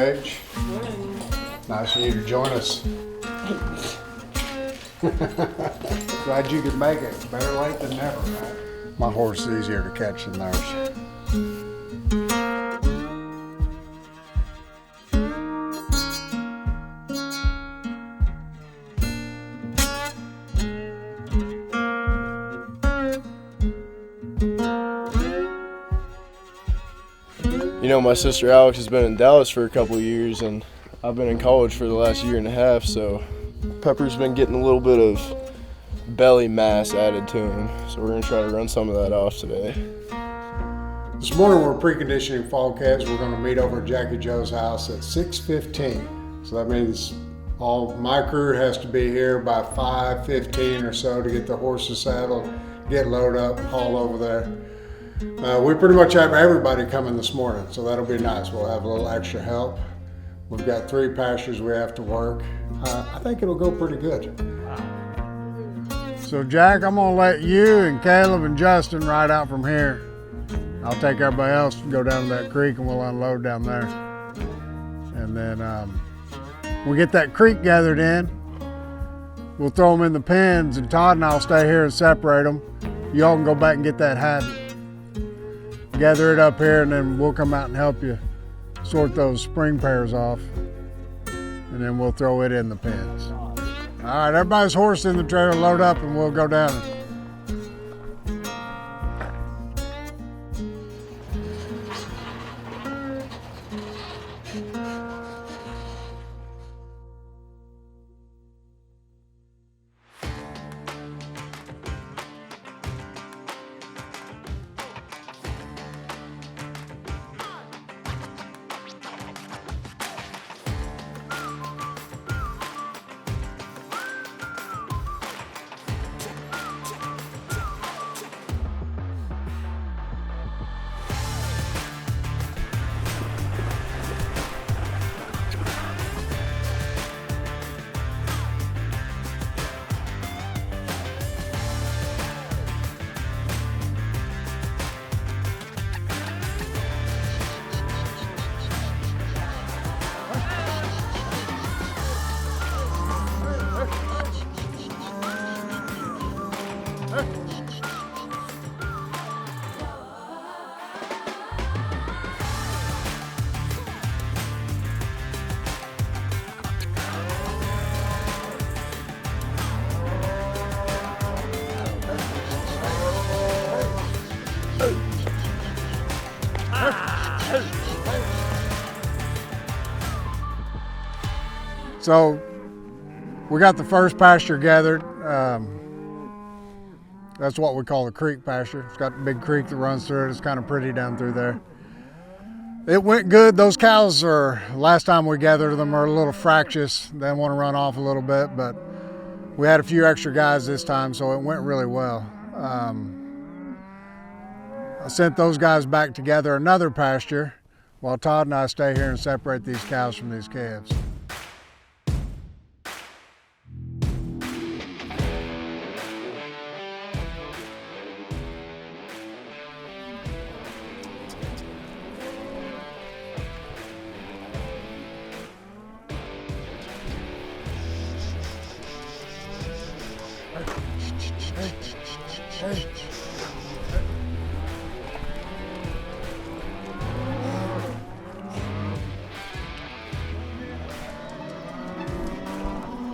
Paige. Nice of you to join us. Glad you could make it. Better late than never, right? My horse is easier to catch than theirs. You know, my sister Alex has been in Dallas for a couple of years, and I've been in college for the last year and a half, so Pepper's been getting a little bit of belly mass added to him, so we're going to try to run some of that off today. This morning we're preconditioning fall calves. We're going to meet over at Jackie Joe's house at 6:15. So that means all my crew has to be here by 5:15 or so to get the horses saddled, get loaded up, haul over there. We pretty much have everybody coming this morning, so that'll be nice. We'll have a little extra help. We've got 3 pastures we have to work. I think it'll go pretty good. So Jack, I'm gonna let you and Caleb and Justin ride out from here. I'll take everybody else and go down to that creek and we'll unload down there. And then we'll get that creek gathered in. We'll throw them in the pens, and Todd and I'll stay here and separate them. Y'all can go back and get that hat. Gather it up here, and then we'll come out and help you sort those spring pairs off, and then we'll throw it in the pens. All right, everybody's horse in the trailer, load up, and we'll go down. So we got the first pasture gathered. That's what we call the creek pasture. It's got a big creek that runs through it. It's kind of pretty down through there. It went good. Those cows last time we gathered them, are a little fractious. They want to run off a little bit, but we had a few extra guys this time, so it went really well. I sent those guys back together another pasture while Todd and I stay here and separate these cows from these calves.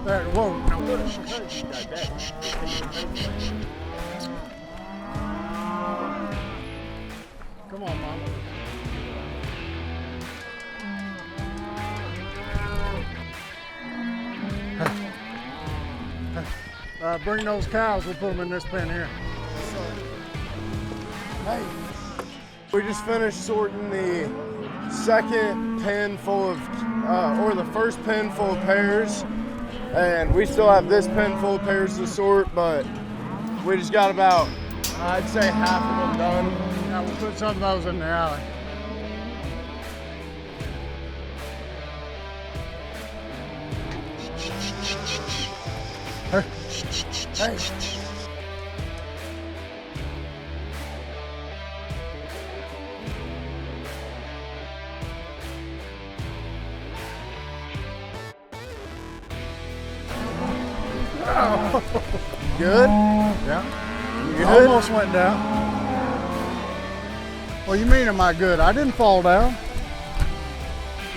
There, whoa, no. Come on, Mama. Bring those cows, we'll put them in this pen here. Hey, we just finished sorting the second pen full of, or the first pen full of pears. And we still have this pen full of pears to sort, but we just got about, I'd say, half of them done. Yeah, we'll put some of those in the alley. Hey. Good? Yeah. You good? Almost went down. What do you mean, am I good? I didn't fall down.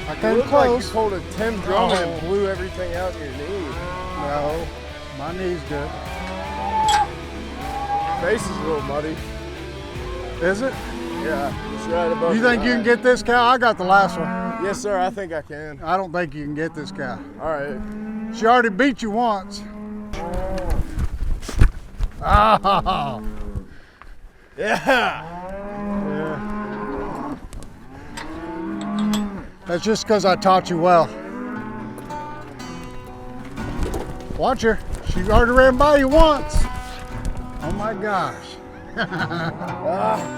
I It came looked like you close. pulled a Tim Drummond and Oh. blew everything out in your knee. No, my knee's good. Face is a little muddy. Is it? Yeah, it's right above You your think you eye. can get this cow? I got the last one. Yes, sir, I think I can. I don't think you can get this cow. All right. She already beat you once. Oh. Yeah. Yeah. That's just because I taught you well. Watch her. She already ran by you once. Oh my gosh.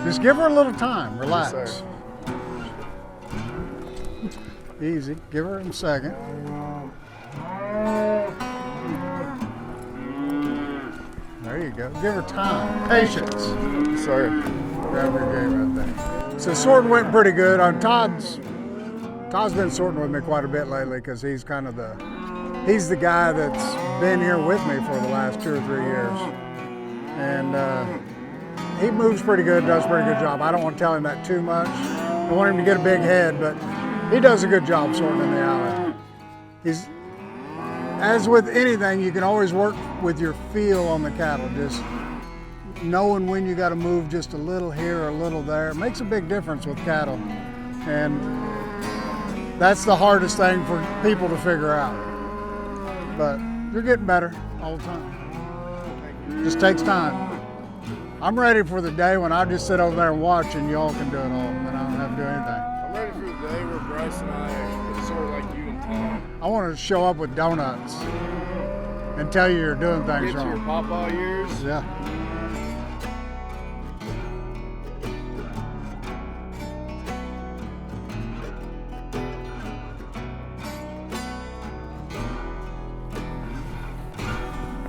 Just give her a little time. Relax. Yes, sir. Easy. Give her a second. There you go. Give her time. Patience. Sorry. Grab your game right there. So sorting went pretty good. Todd's been sorting with me quite a bit lately because he's kind of he's the guy that's been here with me for the last 2 or 3 years. And he moves pretty good, does a pretty good job. I don't want to tell him that too much. I want him to get a big head, but he does a good job sorting in the alley. He's, as with anything, you can always work with your feel on the cattle, just knowing when you got to move just a little here or a little there. It makes a big difference with cattle. And that's the hardest thing for people to figure out. But you're getting better all the time. Just takes time. I'm ready for the day when I just sit over there and watch and y'all can do it all, and then I don't have to do anything. I'm ready for the day where Bryce and I can sort like you and Tom. I want to show up with donuts and tell you you're doing things Get to your wrong. pawpaw years. Yeah.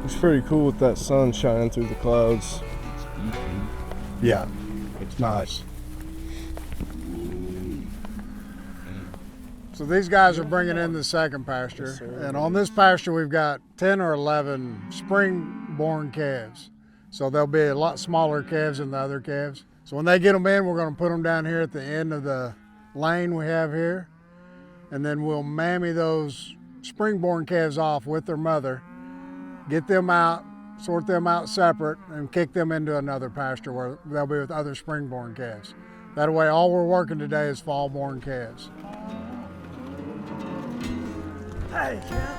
It's pretty cool with that sun shining through the clouds. Yeah. It's nice. So these guys are bringing in the second pasture, and on this pasture we've got 10 or 11 spring-born calves. So they'll be a lot smaller calves than the other calves. So when they get them in, we're going to put them down here at the end of the lane we have here, and then we'll mammy those spring-born calves off with their mother, get them out, sort them out separate, and kick them into another pasture where they'll be with other spring-born calves. That way, all we're working today is fall-born calves. Hey, Jeff.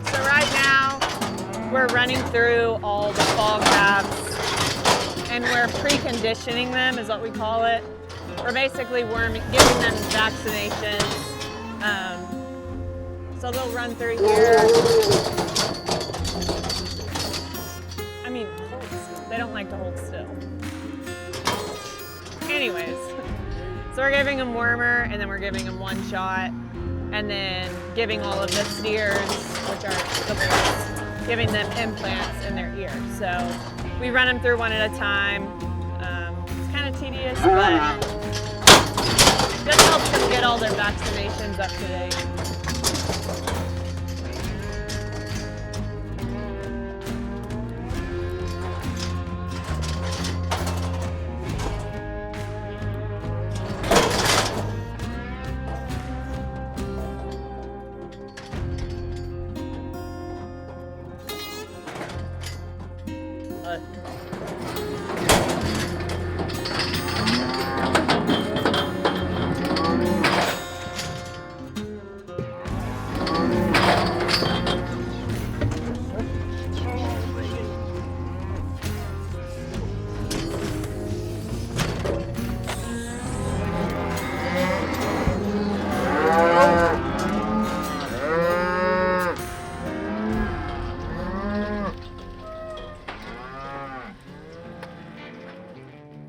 So right now, we're running through all the fall calves, and we're preconditioning them, is what we call it. We're basically giving them vaccinations. So they'll run through here. I mean, hold still. They don't like to hold still. Anyways, so we're giving them wormer, and then we're giving them one shot, and then giving all of the steers, which are the bulls, giving them implants in their ears. So we run them through one at a time. It's kind of tedious, but just helps them get all their vaccinations up to date.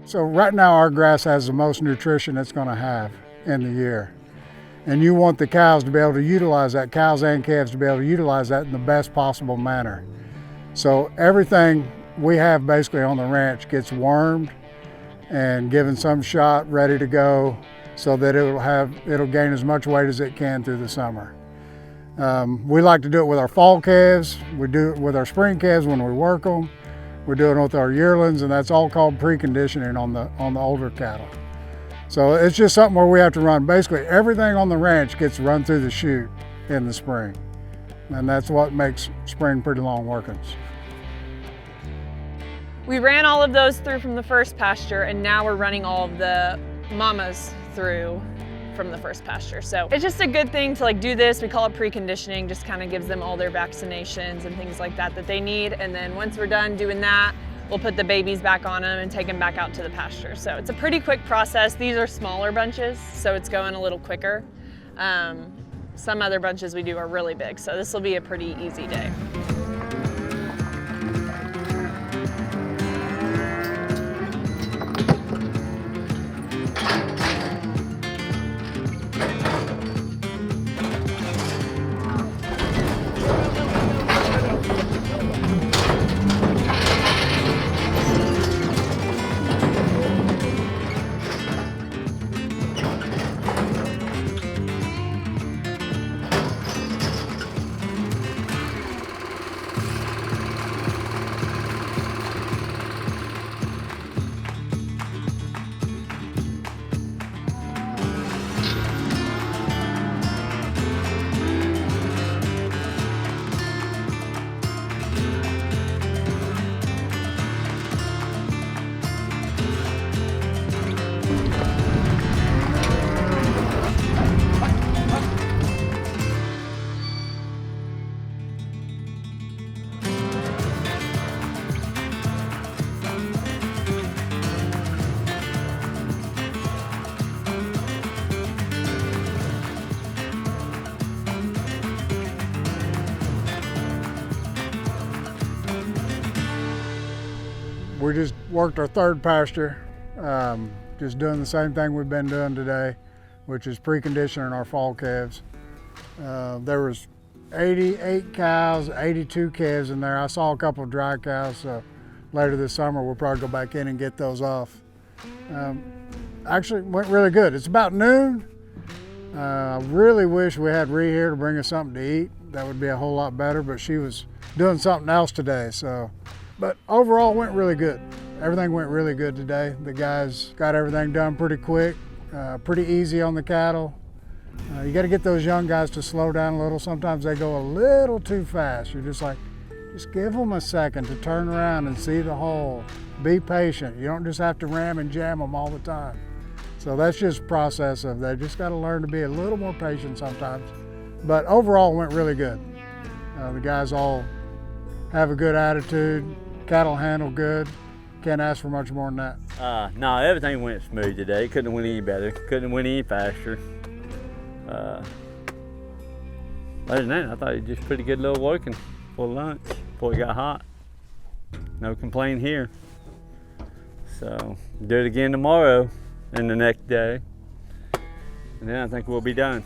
So right now our grass has the most nutrition it's going to have in the year. And you want the cows to be able to utilize that, cows and calves to be able to utilize that in the best possible manner. So everything we have basically on the ranch gets wormed and given some shot ready to go so that it'll gain as much weight as it can through the summer. We like to do it with our fall calves. We do it with our spring calves when we work them. We're doing it with our yearlings, and that's all called preconditioning on the older cattle. So it's just something where we have to run. Basically everything on the ranch gets run through the chute in the spring. And that's what makes spring pretty long workings. We ran all of those through from the first pasture, and now we're running all of the mamas through from the first pasture. So it's just a good thing to do this. We call it preconditioning, just kind of gives them all their vaccinations and things like that they need. And then once we're done doing that, we'll put the babies back on them and take them back out to the pasture. So it's a pretty quick process. These are smaller bunches, so it's going a little quicker. Some other bunches we do are really big, so this will be a pretty easy day. We just worked our third pasture, just doing the same thing we've been doing today, which is preconditioning our fall calves. There was 88 cows, 82 calves in there. I saw a couple of dry cows, so later this summer we'll probably go back in and get those off. Actually went really good. It's about noon. I really wish we had Ree here to bring us something to eat. That would be a whole lot better, but she was doing something else today, so. But overall, went really good. Everything went really good today. The guys got everything done pretty quick, pretty easy on the cattle. You got to get those young guys to slow down a little. Sometimes they go a little too fast. You're just give them a second to turn around and see the hole. Be patient. You don't just have to ram and jam them all the time. So that's just a process of they just got to learn to be a little more patient sometimes. But overall, it went really good. The guys all have a good attitude. Cattle handle good. Can't ask for much more than that. No, everything went smooth today. Couldn't have went any better. Couldn't have went any faster. Other than that, I thought it was just pretty good little working for lunch before it got hot. No complaint here. So do it again tomorrow and the next day, and then I think we'll be done.